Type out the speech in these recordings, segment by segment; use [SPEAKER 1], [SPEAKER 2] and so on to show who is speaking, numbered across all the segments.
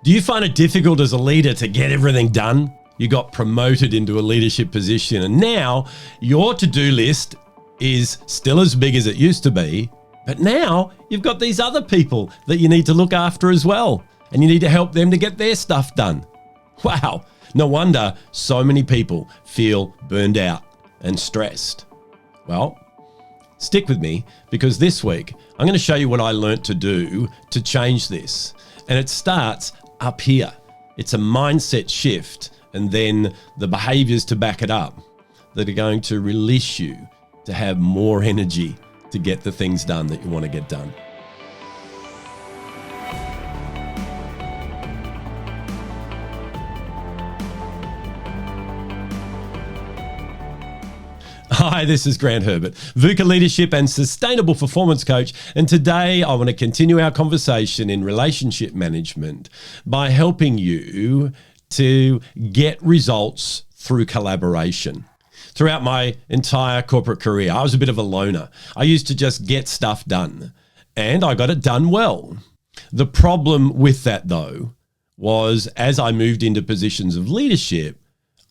[SPEAKER 1] Do you find it difficult as a leader to get everything done? You got promoted into a leadership position and now your to-do list is still as big as it used to be, but now you've got these other people that you need to look after as well, and you need to help them to get their stuff done. Wow, no wonder so many people feel burned out and stressed. Well, stick with me because this week I'm going to show you what I learnt to do to change this. And it starts up here. It's a mindset shift and then the behaviors to back it up that are going to release you to have more energy to get the things done that you want to get done. Hi, this is Grant Herbert, VUCA Leadership and Sustainable Performance Coach, and today I want to continue our conversation in relationship management by helping you to get results through collaboration. Throughout my entire corporate career, I was a bit of a loner. I used to just get stuff done, and I got it done well. The problem with that, though, was as I moved into positions of leadership,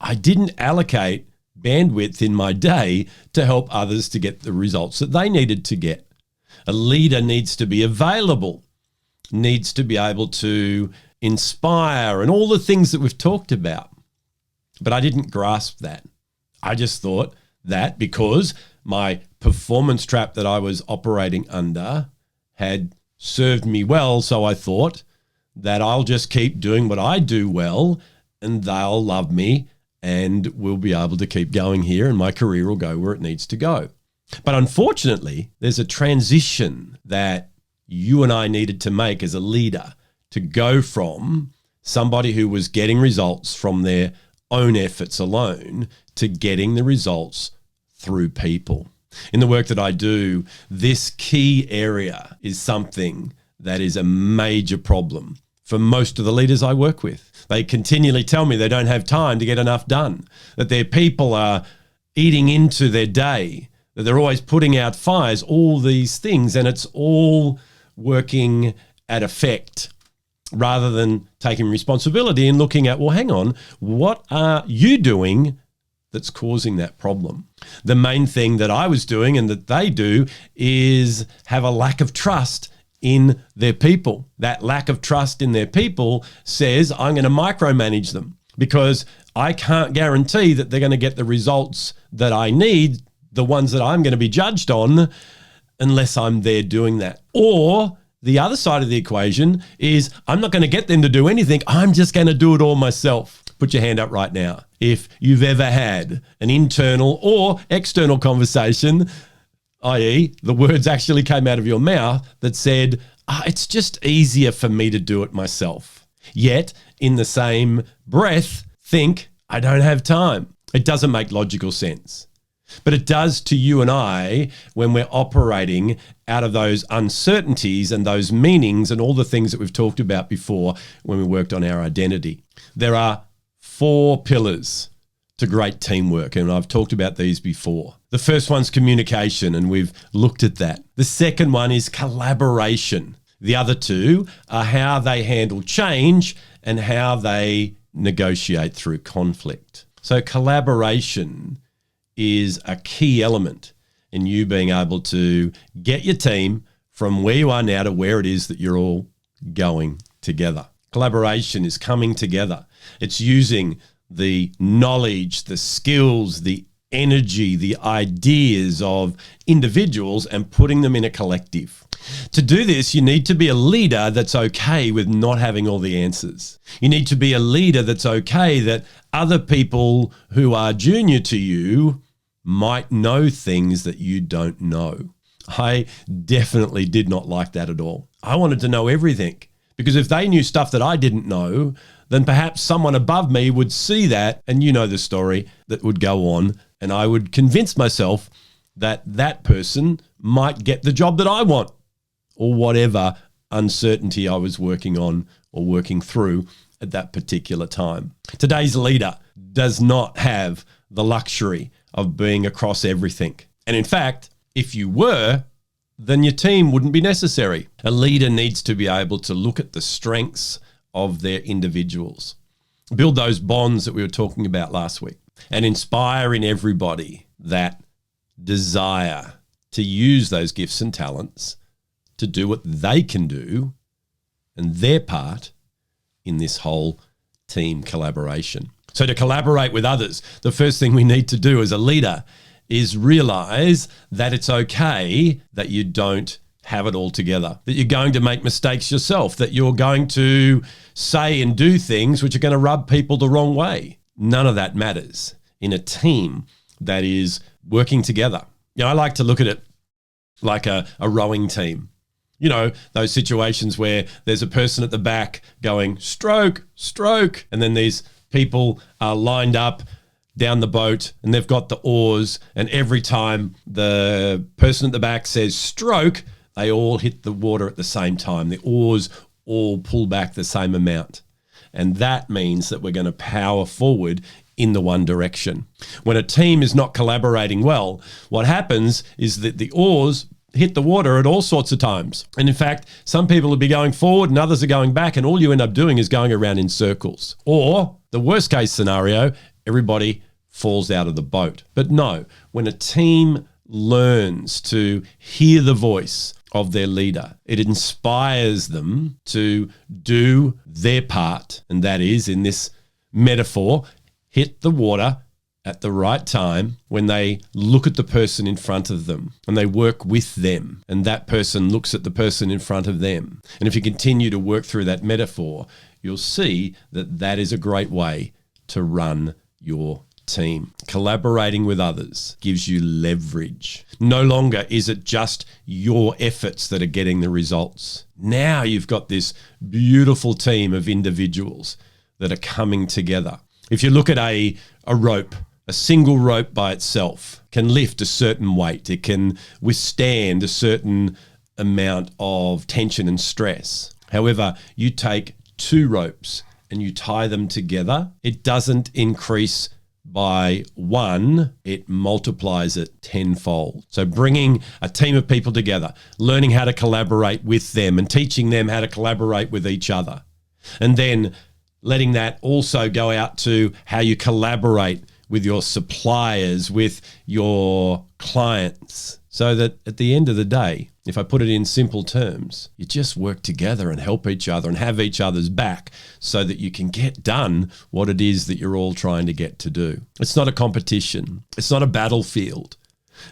[SPEAKER 1] I didn't allocate bandwidth in my day to help others to get the results that they needed to get. A leader needs to be available, needs to be able to inspire and all the things that we've talked about. But I didn't grasp that. I just thought that because my performance trap that I was operating under had served me well, so I thought that I'll just keep doing what I do well and they'll love me and we'll be able to keep going here and my career will go where it needs to go. But unfortunately, there's a transition that you and I needed to make as a leader to go from somebody who was getting results from their own efforts alone to getting the results through people. In the work that I do, this key area is something that is a major problem for most of the leaders I work with. They continually tell me they don't have time to get enough done, that their people are eating into their day, that they're always putting out fires, all these things, and it's all working at effect rather than taking responsibility and looking at, well, hang on, what are you doing that's causing that problem? The main thing that I was doing and that they do is have a lack of trust in their people. That lack of trust in their people says, I'm going to micromanage them because I can't guarantee that they're going to get the results that I need, the ones that I'm going to be judged on, unless I'm there doing that. Or the other side of the equation is I'm not going to get them to do anything. I'm just going to do it all myself. Put your hand up right now if you've ever had an internal or external conversation, i.e. the words actually came out of your mouth that said, it's just easier for me to do it myself. Yet, in the same breath, think, I don't have time. It doesn't make logical sense. But it does to you and I when we're operating out of those uncertainties and those meanings and all the things that we've talked about before when we worked on our identity. There are 4 pillars to great teamwork, and I've talked about these before. The first one's communication, and we've looked at that. The second one is collaboration. The other 2 are how they handle change and how they negotiate through conflict. So collaboration is a key element in you being able to get your team from where you are now to where it is that you're all going together. Collaboration is coming together. It's using the knowledge, the skills, the energy, the ideas of individuals and putting them in a collective. To do this, you need to be a leader that's okay with not having all the answers. You need to be a leader that's okay that other people who are junior to you might know things that you don't know. I definitely did not like that at all. I wanted to know everything because if they knew stuff that I didn't know, then perhaps someone above me would see that, and you know the story that would go on, and I would convince myself that that person might get the job that I want or whatever uncertainty I was working on or working through at that particular time. Today's leader does not have the luxury of being across everything. And in fact, if you were, then your team wouldn't be necessary. A leader needs to be able to look at the strengths of their individuals. Build those bonds that we were talking about last week, and inspire in everybody that desire to use those gifts and talents to do what they can do and their part in this whole team collaboration. So to collaborate with others, the first thing we need to do as a leader is realize that it's okay that you don't have it all together, that you're going to make mistakes yourself, that you're going to say and do things which are going to rub people the wrong way. None of that matters in a team that is working together. I like to look at it like a rowing team. Those situations where there's a person at the back going, stroke, stroke, and then these people are lined up down the boat and they've got the oars, and every time the person at the back says stroke, they all hit the water at the same time. The oars all pull back the same amount. And that means that we're going to power forward in the one direction. When a team is not collaborating well, what happens is that the oars hit the water at all sorts of times. And in fact, some people will be going forward and others are going back, and all you end up doing is going around in circles. Or the worst case scenario, everybody falls out of the boat. But no, when a team learns to hear the voice of their leader, it inspires them to do their part. And that is, in this metaphor, hit the water at the right time when they look at the person in front of them and they work with them, and that person looks at the person in front of them. And if you continue to work through that metaphor, you'll see that that is a great way to run your team. Collaborating with others gives you leverage. No longer is it just your efforts that are getting the results. Now you've got this beautiful team of individuals that are coming together. If you look at a rope, a single rope by itself can lift a certain weight. It can withstand a certain amount of tension and stress. However, you take two ropes and you tie them together, it doesn't increase by one, it multiplies it tenfold. So bringing a team of people together, learning how to collaborate with them and teaching them how to collaborate with each other. And then letting that also go out to how you collaborate with your suppliers, with your clients, so that at the end of the day, if I put it in simple terms, you just work together and help each other and have each other's back so that you can get done what it is that you're all trying to get to do. It's not a competition. It's not a battlefield.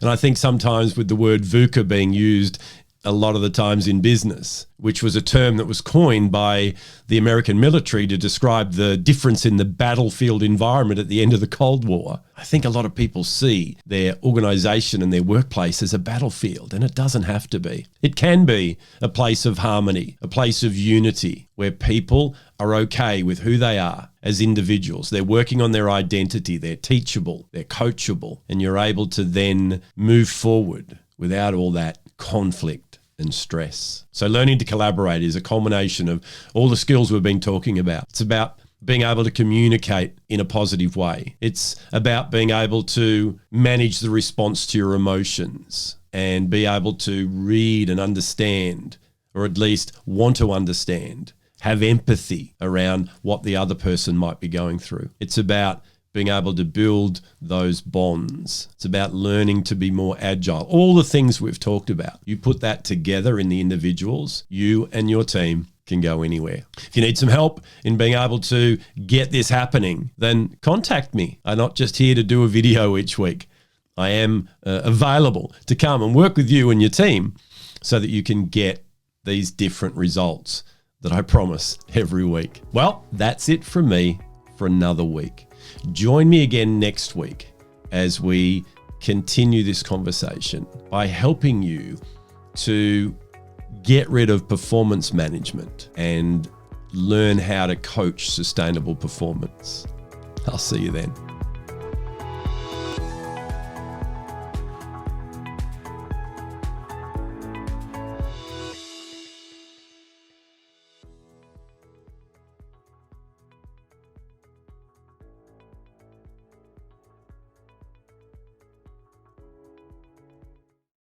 [SPEAKER 1] And I think sometimes with the word VUCA being used a lot of the times in business, which was a term that was coined by the American military to describe the difference in the battlefield environment at the end of the Cold War. I think a lot of people see their organization and their workplace as a battlefield, and it doesn't have to be. It can be a place of harmony, a place of unity, where people are okay with who they are as individuals. They're working on their identity, they're teachable, they're coachable, and you're able to then move forward without all that conflict and stress. So learning to collaborate is a culmination of all the skills we've been talking about. It's about being able to communicate in a positive way. It's about being able to manage the response to your emotions and be able to read and understand, or at least want to understand, have empathy around what the other person might be going through. It's about being able to build those bonds. It's about learning to be more agile. All the things we've talked about, you put that together in the individuals, you and your team can go anywhere. If you need some help in being able to get this happening, then contact me. I'm not just here to do a video each week. I am available to come and work with you and your team so that you can get these different results that I promise every week. Well, that's it from me for another week. Join me again next week as we continue this conversation by helping you to get rid of performance management and learn how to coach sustainable performance. I'll see you then.